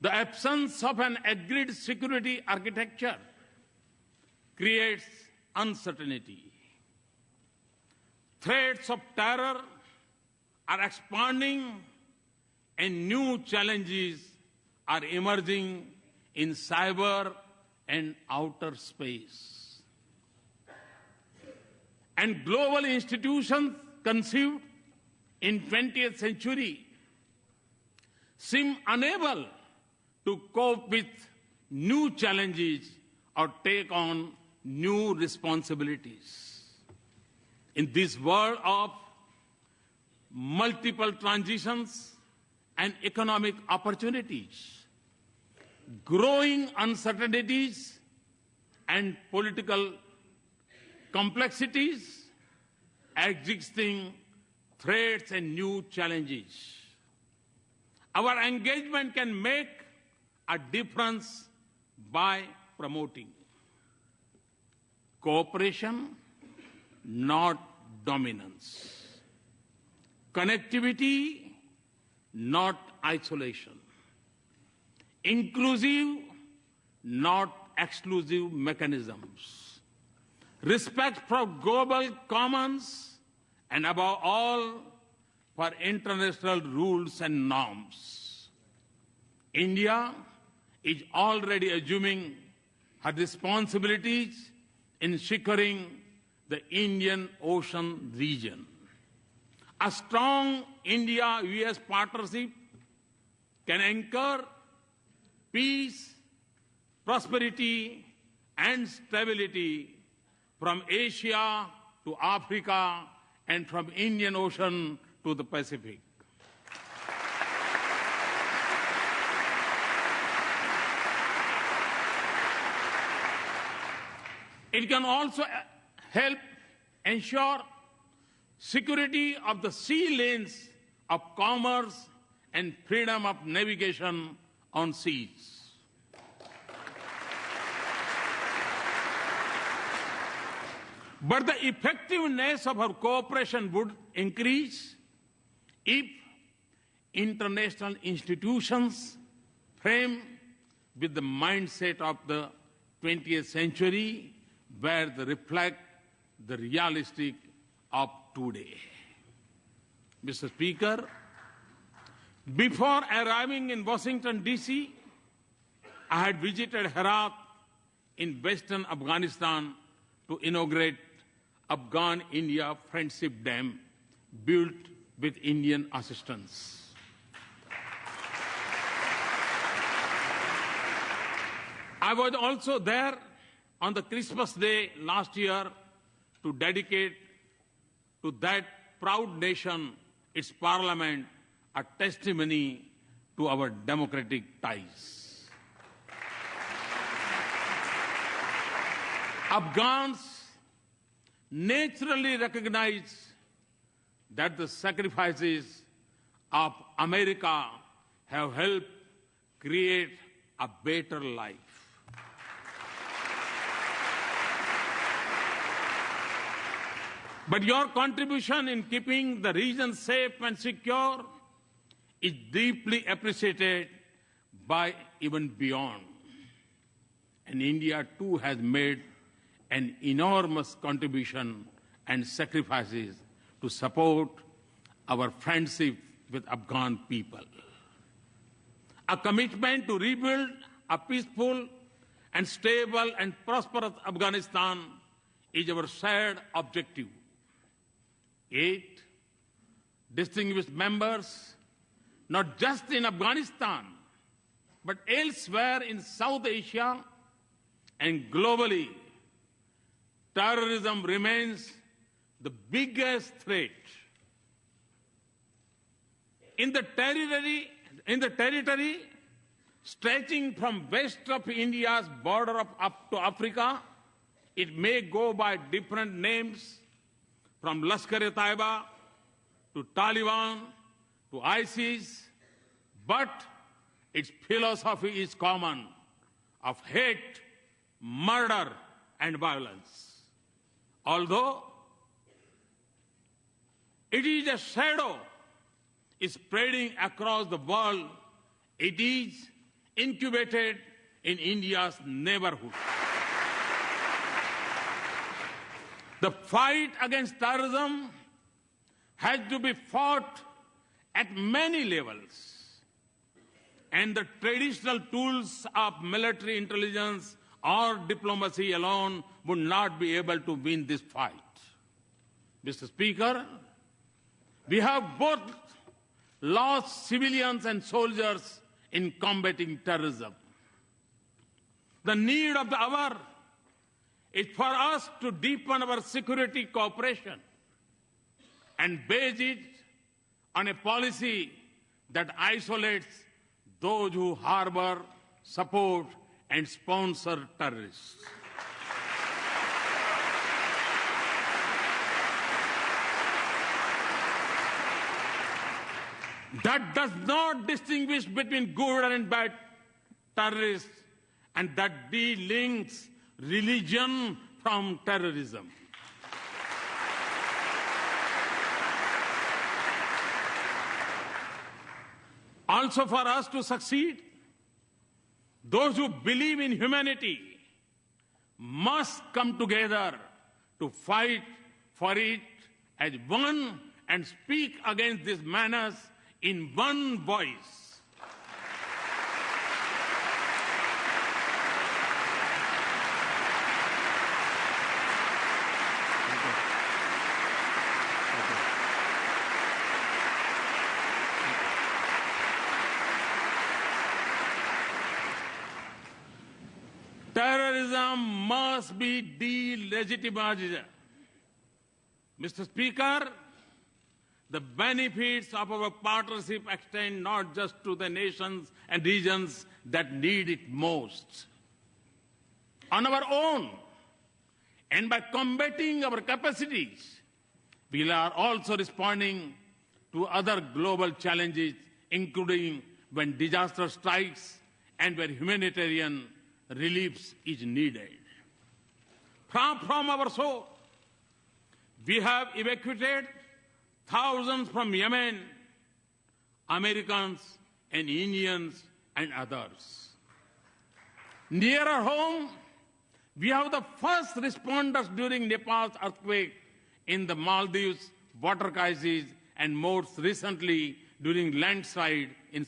The absence of an agreed security architecture creates uncertainty. Threats of terror are expanding and new challenges are emerging in cyber and outer space. And global institutions conceived in 20th century seem unable to cope with new challenges or take on new responsibilities. In this world of multiple transitions and economic opportunities, growing uncertainties and political complexities, existing threats and new challenges, our engagement can make a difference by promoting cooperation, not dominance, connectivity, not isolation, inclusive, not exclusive mechanisms, respect for global commons, and above all, for international rules and norms. India is already assuming her responsibilities in securing the Indian Ocean region. A strong India-US partnership can anchor peace, prosperity, and stability from Asia to Africa and from Indian Ocean to the Pacific. It can also help ensure security of the sea lanes of commerce and freedom of navigation on seas. But the effectiveness of our cooperation would increase if international institutions frame with the mindset of the 20th century, where they reflect the realistic of today. Mr. Speaker, before arriving in Washington, D.C., I had visited Herat in western Afghanistan to inaugurate Afghan-India Friendship Dam built with Indian assistance. I was also there on the Christmas Day last year to dedicate to that proud nation, its parliament, a testimony to our democratic ties. Afghans naturally recognize that the sacrifices of America have helped create a better life. But your contribution in keeping the region safe and secure is deeply appreciated by even beyond. And India too has made an enormous contribution and sacrifices to support our friendship with Afghan people. A commitment to rebuild a peaceful and stable and prosperous Afghanistan is our shared objective. 8 distinguished members, not just in Afghanistan, but elsewhere in South Asia and globally, terrorism remains the biggest threat. In the territory stretching from west of India's border up to Africa, it may go by different names, from Lashkar-e-Taiba to Taliban to ISIS, but its philosophy is common, of hate, murder, and violence. Although it is a shadow spreading across the world, it is incubated in India's neighborhood. The fight against terrorism has to be fought at many levels. And the traditional tools of military intelligence or diplomacy alone would not be able to win this fight. Mr. Speaker, we have both lost civilians and soldiers in combating terrorism. The need of the hour is for us to deepen our security cooperation and base it on a policy that isolates those who harbor, support, and sponsor terrorists. That does not distinguish between good and bad terrorists, and that delinks religion from terrorism. Also, for us to succeed, those who believe in humanity must come together to fight for it as one and speak against this menace in one voice. Terrorism must be delegitimized. Mr. Speaker, the benefits of our partnership extend not just to the nations and regions that need it most. On our own, and by combating our capacities, we are also responding to other global challenges, including when disaster strikes and where humanitarian relief is needed. From our shore, we have evacuated thousands from Yemen, Americans and Indians and others. Nearer home, we have the first responders during Nepal's earthquake, in the Maldives water crisis, and most recently during landslide in